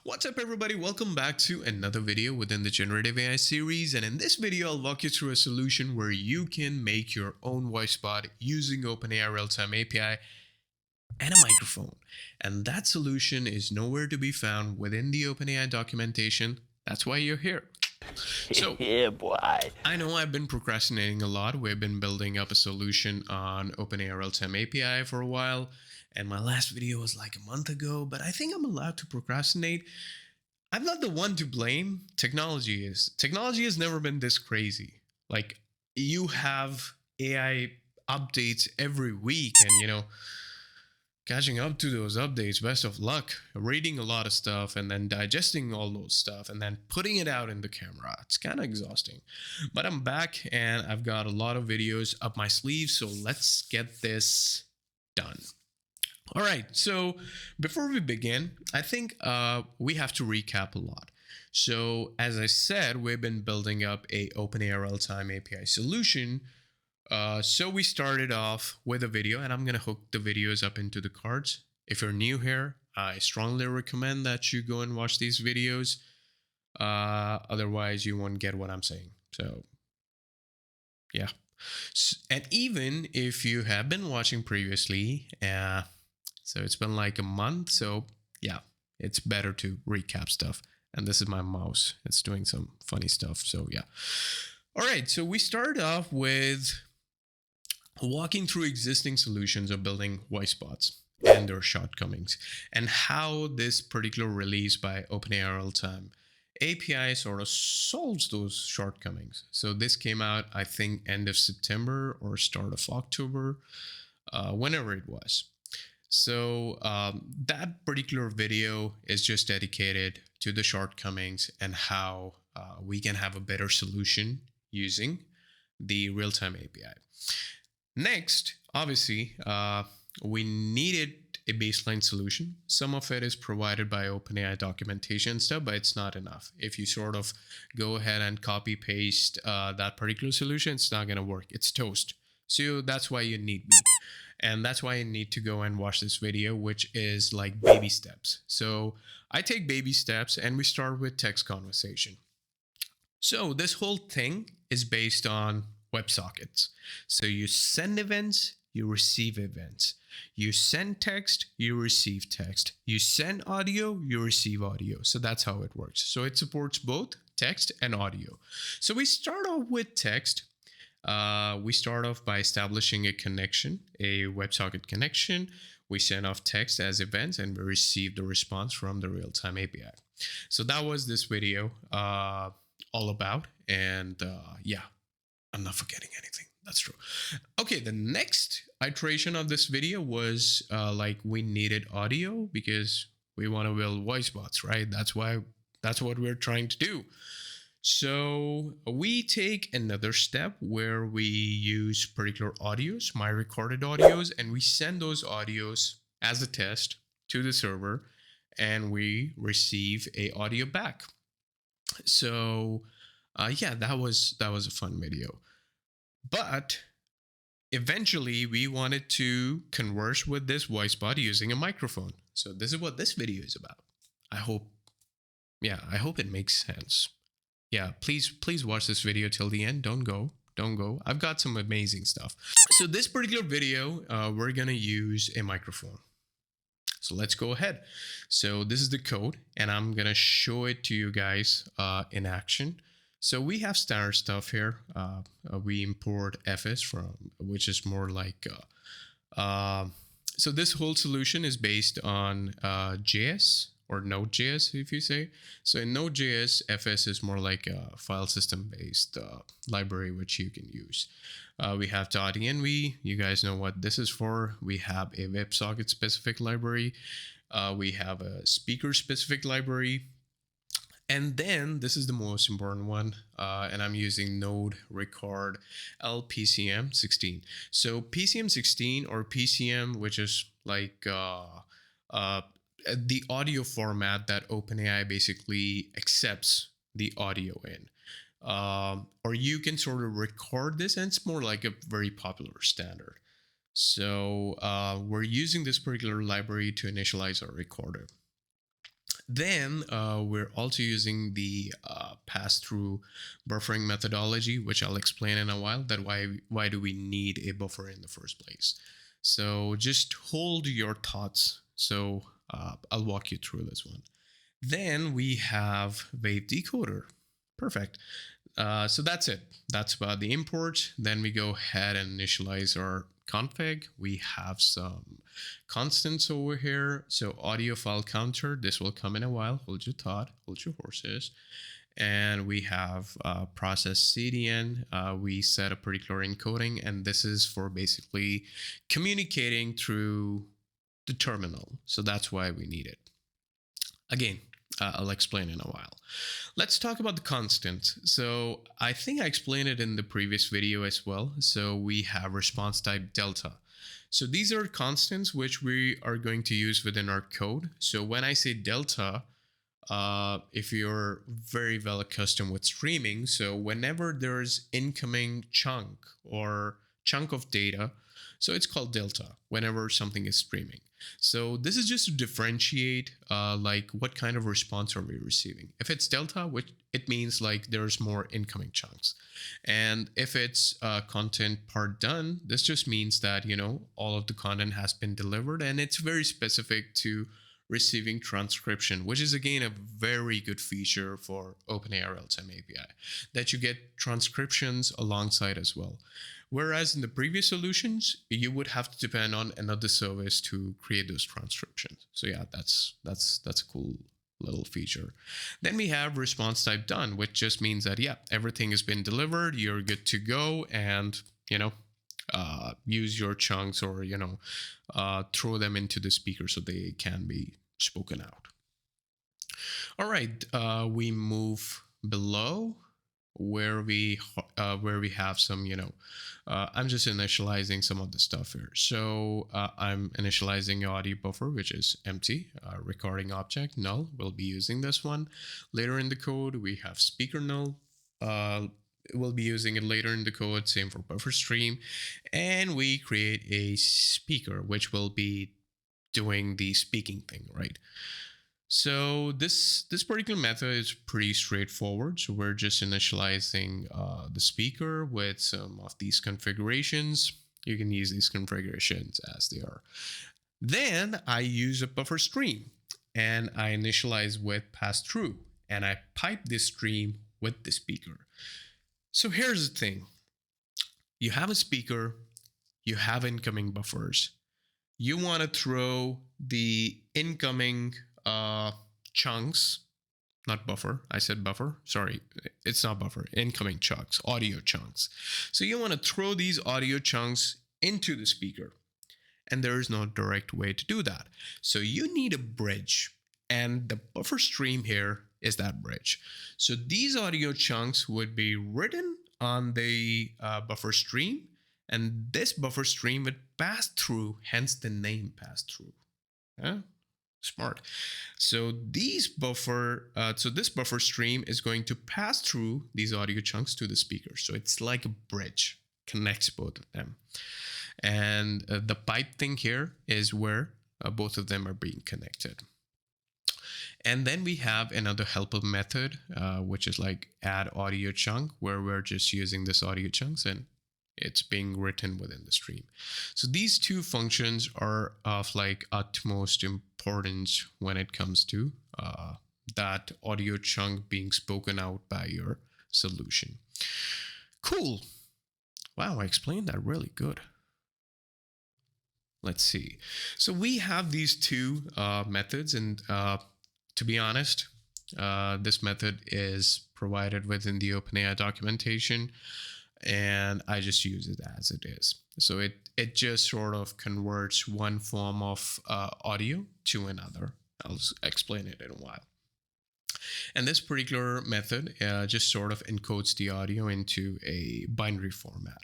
What's up, everybody? Welcome back to another video within the Generative AI series. And in this video, I'll walk you through a solution where you can make your own voice bot using OpenAI Realtime API and a microphone. And that solution is nowhere to be found within the OpenAI documentation. That's why you're here. So, Yeah, boy. I know I've been procrastinating a lot. We've been building up a solution on OpenAI Realtime API for a while. And my last video was like a month ago, but I think I'm allowed to procrastinate. I'm not the one to blame. Technology is. Technology has never been this crazy. Like, you have AI updates every week, and catching up to those updates, best of luck. Reading a lot of stuff and then digesting all those stuff and then putting it out in the camera. It's kind of exhausting. But I'm back and I've got a lot of videos up my sleeve, so let's get this done. All right, so before we begin, I think we have to recap a lot. So as I said, we've been building up a OpenAI Realtime API solution. So we started off with a video, and I'm going to hook the videos up into the cards. If you're new here, I strongly recommend that you go and watch these videos. Otherwise, you won't get what I'm saying. So, yeah. And even if you have been watching previously, so it's been like a month. So yeah, it's better to recap stuff. And this is my mouse. It's doing some funny stuff. So yeah. All right. So we started off with walking through existing solutions of building voice bots and their shortcomings and how this particular release by OpenAI Realtime API sort of solves those shortcomings. So this came out, I think, end of September or start of October, whenever it was. So that particular video is just dedicated to the shortcomings and how we can have a better solution using the real-time API. Next, obviously, we needed a baseline solution. Some of it is provided by OpenAI documentation and stuff, but it's not enough. If you sort of go ahead and copy paste that particular solution, it's not going to work. It's toast. So that's why you need me. And that's why you need to go and watch this video, which is like baby steps. So I take baby steps and we start with text conversation. So this whole thing is based on WebSockets. So you send events, you receive events. You send text, you receive text. You send audio, you receive audio. So that's how it works. So it supports both text and audio. So we start off with text. We start off by establishing a connection, a WebSocket connection. We send off text as events and we receive the response from the real-time API. So that was this video all about. And yeah, I'm not forgetting anything. That's true. Okay, the next iteration of this video was like we needed audio because we want to build voice bots, right? That's what we're trying to do. So we take another step where we use particular audios, my recorded audios, and we send those audios as a test to the server and we receive a audio back. So yeah, that was a fun video. But eventually we wanted to converse with this voice bot using a microphone. So this is what this video is about. I hope it makes sense. Yeah, please watch this video till the end. Don't go. I've got some amazing stuff. So this particular video, we're gonna use a microphone. So let's go ahead. So this is the code and I'm gonna show it to you guys in action. So we have standard stuff here. We import FS from, which is more like, so this whole solution is based on JS or Node.js, if you say. So in Node.js, FS is more like a file system based library, which you can use. We have .env. You guys know what this is for. We have a WebSocket specific library. We have a speaker specific library. And then this is the most important one, and I'm using Node Record LPCM 16. So PCM 16 or PCM, which is like the audio format that OpenAI basically accepts the audio in. Or you can sort of record this, and it's more like a very popular standard. So we're using this particular library to initialize our recorder. Then we're also using the pass-through buffering methodology, which I'll explain in a while. That why do we need a buffer in the first place? So just hold your thoughts. So I'll walk you through this one. Then we have Wave Decoder. Perfect. So that's it. That's about the import. Then we go ahead and initialize our config. We have some constants over here. So audio file counter, this will come in a while. Hold your thought, hold your horses. And we have process CDN. We set a particular encoding, and this is for basically communicating through the terminal. So that's why we need it. Again, I'll explain in a while. Let's talk about the constants. So I think I explained it in the previous video as well. So we have response type delta. So these are constants which we are going to use within our code. So when I say delta, if you're very well accustomed with streaming, so whenever there's incoming chunk or chunk of data, so it's called delta whenever something is streaming. So this is just to differentiate like what kind of response are we receiving. If it's delta, which it means like there's more incoming chunks. And if it's content part done, this just means that, you know, all of the content has been delivered, and it's very specific to receiving transcription, which is again a very good feature for OpenAI Realtime API, that you get transcriptions alongside as well. Whereas in the previous solutions, you would have to depend on another service to create those transcriptions. So yeah, that's a cool little feature. Then we have response type done, which just means that yeah, everything has been delivered, you're good to go, and you know, use your chunks, or you know, throw them into the speaker so they can be spoken out. All right, we move below where we have some, you know, I'm just initializing some of the stuff here. So I'm initializing audio buffer, which is empty. Recording object null. We'll be using this one later in the code. We have speaker null. We'll be using it later in the code. Same for buffer stream, and we create a speaker which will be doing the speaking thing, right? So this particular method is pretty straightforward. So we're just initializing the speaker with some of these configurations. You can use these configurations as they are. Then I use a buffer stream, and I initialize with pass through, and I pipe this stream with the speaker. So here's the thing. You have a speaker, you have incoming buffers. You want to throw the incoming chunks, not buffer. I said buffer. Sorry, it's not buffer. Incoming chunks, audio chunks. So you want to throw these audio chunks into the speaker, and there is no direct way to do that. So you need a bridge, and the buffer stream here is that bridge. So these audio chunks would be written on the buffer stream, and this buffer stream would pass through, hence the name pass through. Yeah, smart. So this buffer stream is going to pass through these audio chunks to the speaker. So it's like a bridge, connects both of them. And the pipe thing here is where both of them are being connected. And then we have another helper method, which is like add audio chunk, where we're just using this audio chunks and it's being written within the stream. So these two functions are of like utmost importance when it comes to that audio chunk being spoken out by your solution. Cool. Wow, I explained that really good. Let's see. So we have these two methods, and to be honest, this method is provided within the OpenAI documentation, and I just use it as it is. So it just sort of converts one form of audio to another. I'll explain it in a while. And this particular method just sort of encodes the audio into a binary format.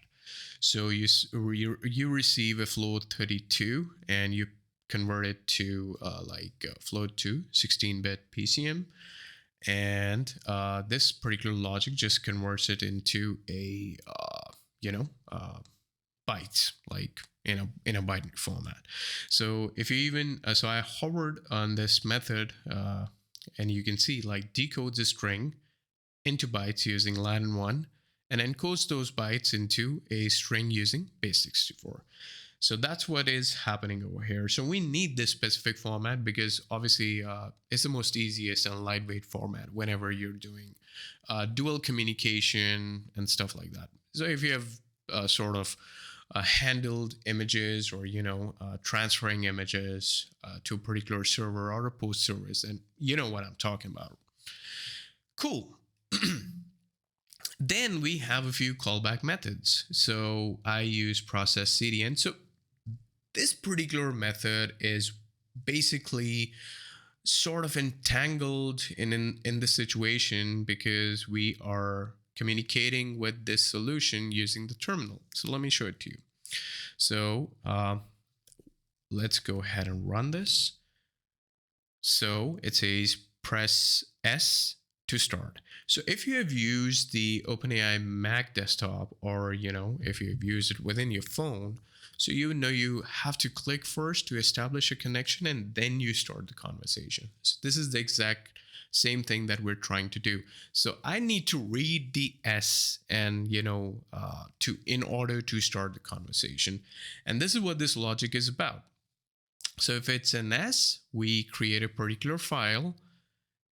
So you receive a float 32 and you convert it to float to 16-bit PCM. And this particular logic just converts it into a bytes, like in a binary format. So if you even so I hovered on this method and you can see like decodes a string into bytes using Latin 1 and encodes those bytes into a string using base64. So that's what is happening over here. So we need this specific format because obviously it's the most easiest and lightweight format whenever you're doing dual communication and stuff like that. So if you have sort of handled images or transferring images to a particular server or a post service, and you know what I'm talking about. Cool. Then we have a few callback methods. So I use process CDN. So this particular method is basically sort of entangled in the situation because we are communicating with this solution using the terminal. So let me show it to you. So let's go ahead and run this. So it says press S to start. So if you have used the OpenAI Mac desktop, or if you've used it within your phone, so you have to click first to establish a connection and then you start the conversation. So this is the exact same thing that we're trying to do. So I need to read the S and to in order to start the conversation. And this is what this logic is about. So if it's an S, we create a particular file,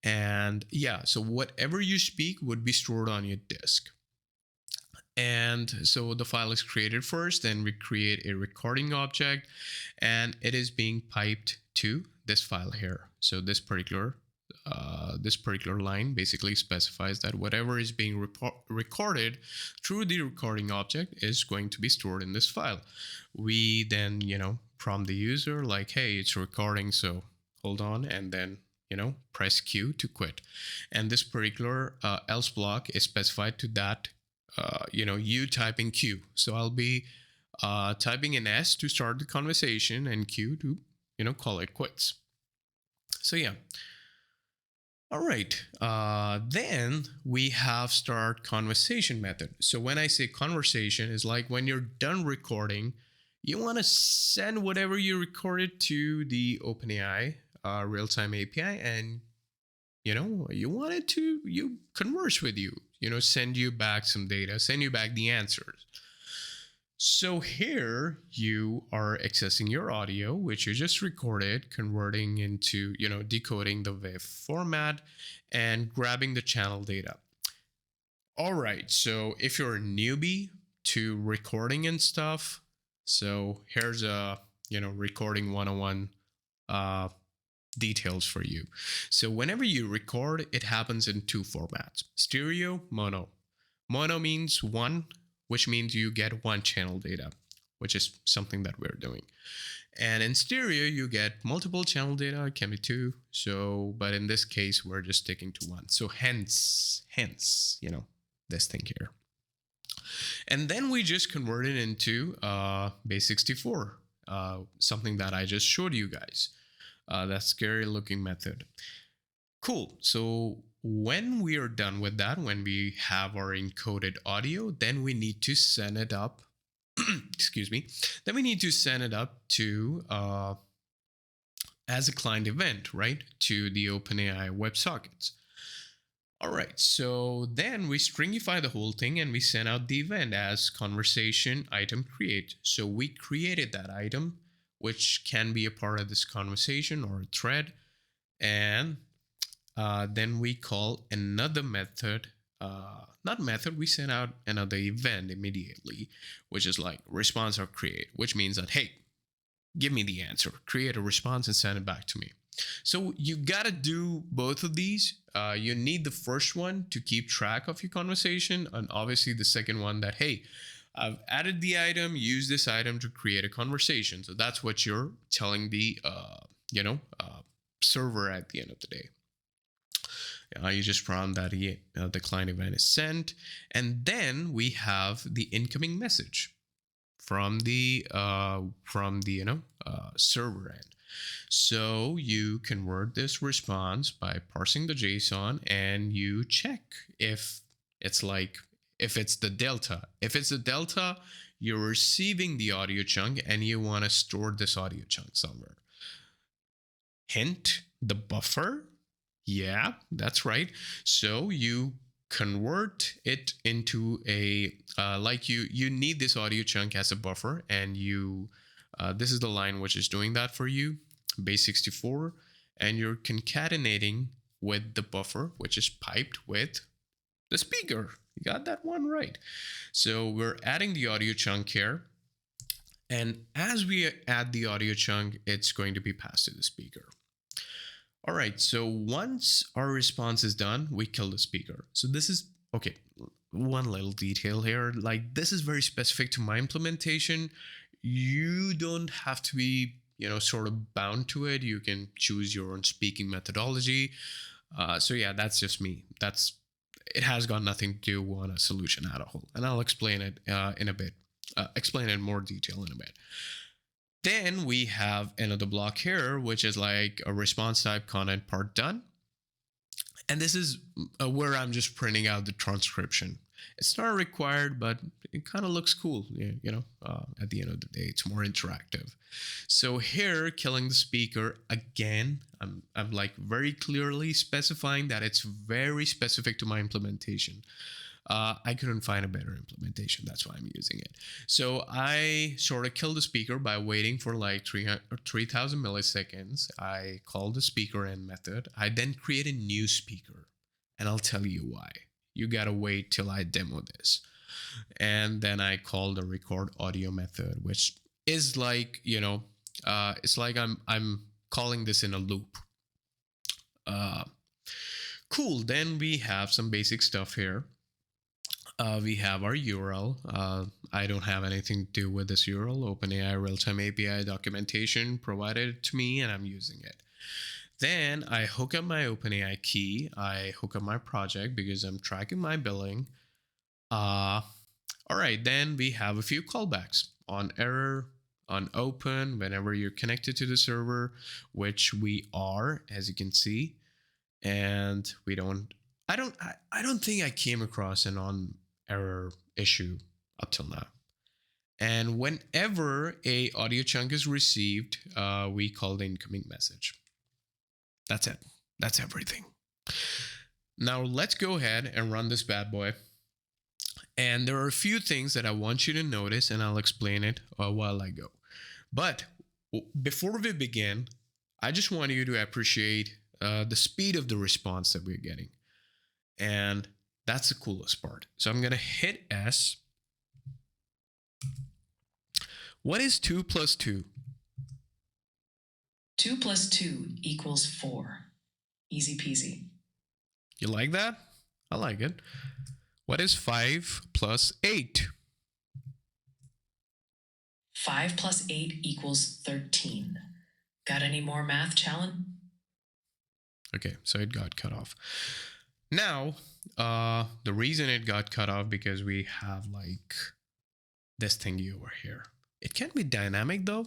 and yeah, so whatever you speak would be stored on your disk. And so the file is created first, then we create a recording object, and it is being piped to this file here. So this particular line basically specifies that whatever is being recorded through the recording object is going to be stored in this file. We then, prompt the user like, hey, it's recording, so hold on, and then press Q to quit. And this particular else block is specified to that you typing Q. So I'll be typing an S to start the conversation and Q to call it quits. So yeah. All right, then we have start conversation method. So when I say conversation, is like when you're done recording, you want to send whatever you recorded to the OpenAI Realtime API, and you want it to converse with you, send you back some data, send you back the answers. So here you are accessing your audio, which you just recorded, converting into, decoding the WAV format and grabbing the channel data. All right, so if you're a newbie to recording and stuff, so here's a, recording 101 details for you. So whenever you record, it happens in two formats: stereo, mono. Mono means one, which means you get one channel data, which is something that we're doing. And in stereo, you get multiple channel data, it can be two. So, but in this case, we're just sticking to one. So hence, this thing here. And then we just convert it into base64, something that I just showed you guys. That scary looking method. Cool. So when we are done with that, when we have our encoded audio, then we need to send it up. Excuse me. Then we need to send it up to as a client event, right, to the OpenAI WebSockets. All right. So then we stringify the whole thing and we send out the event as conversation item create. So we created that item, which can be a part of this conversation or a thread. And then we call another method, we send out another event immediately, which is like response or create, which means that, hey, give me the answer, create a response and send it back to me. So you got to do both of these. You need the first one to keep track of your conversation, and obviously the second one that, hey, I've added the item, use this item to create a conversation. So that's what you're telling the, server at the end of the day. You just prompt that the client event is sent, and then we have the incoming message from the server end. So you convert this response by parsing the JSON, and you check if it's the delta. If it's a delta, you're receiving the audio chunk and you want to store this audio chunk somewhere. Hint, the buffer. Yeah, that's right. So you convert it into a like you need this audio chunk as a buffer, and you this is the line which is doing that for you, base 64, and you're concatenating with the buffer, which is piped with the speaker. You got that one right. So we're adding the audio chunk here. And as we add the audio chunk, it's going to be passed to the speaker. All right, so once our response is done, we kill the speaker. So this is, okay, one little detail here. Like, this is very specific to my implementation. You don't have to be, sort of bound to it. You can choose your own speaking methodology. So yeah, that's just me. It has got nothing to do on a solution at all. And I'll explain it in a bit. Explain it in more detail in a bit. Then we have another block here, which is like a response type content part done. And this is where I'm just printing out the transcription. It's not required, but it kind of looks cool. At the end of the day, it's more interactive. So here, killing the speaker again, I'm like very clearly specifying that it's very specific to my implementation. I couldn't find a better implementation. That's why I'm using it. So I sort of killed the speaker by waiting for like 3,000 milliseconds. I called the speaker end method. I then create a new speaker, and I'll tell you why. You gotta wait till I demo this. And then I called the record audio method, which is like, it's like I'm calling this in a loop. Cool. Then we have some basic stuff here. We have our URL. I don't have anything to do with this URL. OpenAI Realtime API documentation provided to me, and I'm using it. Then I hook up my OpenAI key. I hook up my project because I'm tracking my billing. All right, then we have a few callbacks on error, on open, whenever you're connected to the server, which we are, as you can see. And I don't think I came across an on error issue up till now. And whenever a audio chunk is received, we call the incoming message. That's it. That's everything. Now let's go ahead and run this bad boy. And there are a few things that I want you to notice, and I'll explain it while I go. But before we begin, I just want you to appreciate the speed of the response that we're getting. And that's the coolest part. So I'm going to hit S. What is 2 plus 2? 2 plus 2 equals 4. Easy peasy. You like that? I like it. What is 5 plus 8? 5 plus 8 equals 13. Got any more math, Challen? Okay, so it got cut off. Now, the reason it got cut off because we have like this thingy over here. It can be dynamic though,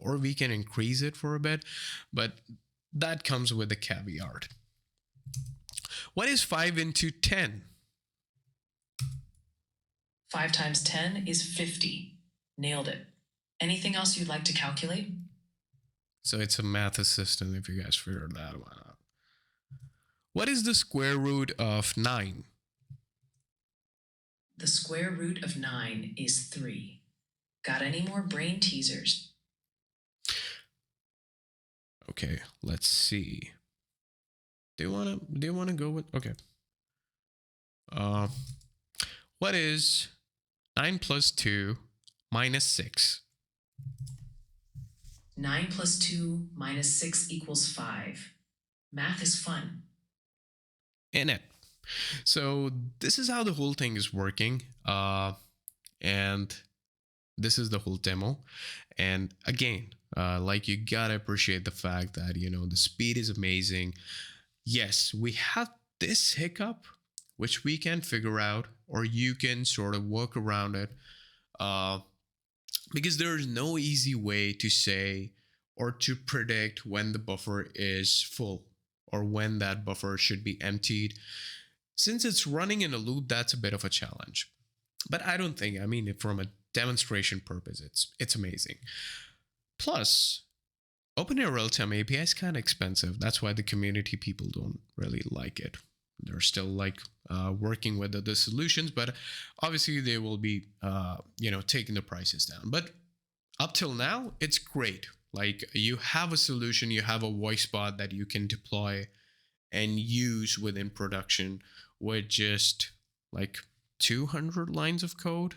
or we can increase it for a bit, but that comes with a caveat. What is 5 into 10? 5 times 10 is 50. Nailed it. Anything else you'd like to calculate? So it's a math assistant if you guys figured that one out. What is the square root of 9? The square root of 9 is 3. Got any more brain teasers? Okay, let's see. Do you wanna go with okay. What is 9 plus 2 minus 6? 9 plus 2 minus 6 equals 5. Math is fun. In it. So this is how the whole thing is working. And this is the whole demo. And again, like you gotta appreciate the fact that, the speed is amazing. Yes, we have this hiccup, which we can figure out, or you can sort of work around it. Because there is no easy way to say or to predict when the buffer is full or when that buffer should be emptied. Since it's running in a loop, that's a bit of a challenge. But I don't think, from a demonstration purpose, it's amazing. Plus, OpenAI Realtime API is kind of expensive. That's why the community people don't really like it. They're still like working with other solutions, but obviously they will be, taking the prices down. But up till now, it's great. Like you have a solution, you have a voice bot that you can deploy and use within production with just like 200 lines of code.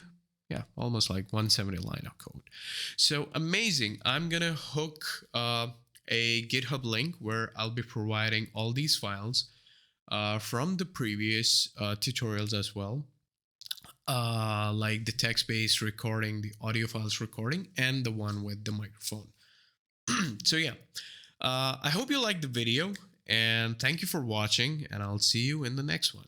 Yeah, almost like 170 line of code. So amazing. I'm going to hook a GitHub link where I'll be providing all these files from the previous tutorials as well. Like the text based recording, the audio files recording, and the one with the microphone. So, yeah, I hope you liked the video and thank you for watching, and I'll see you in the next one.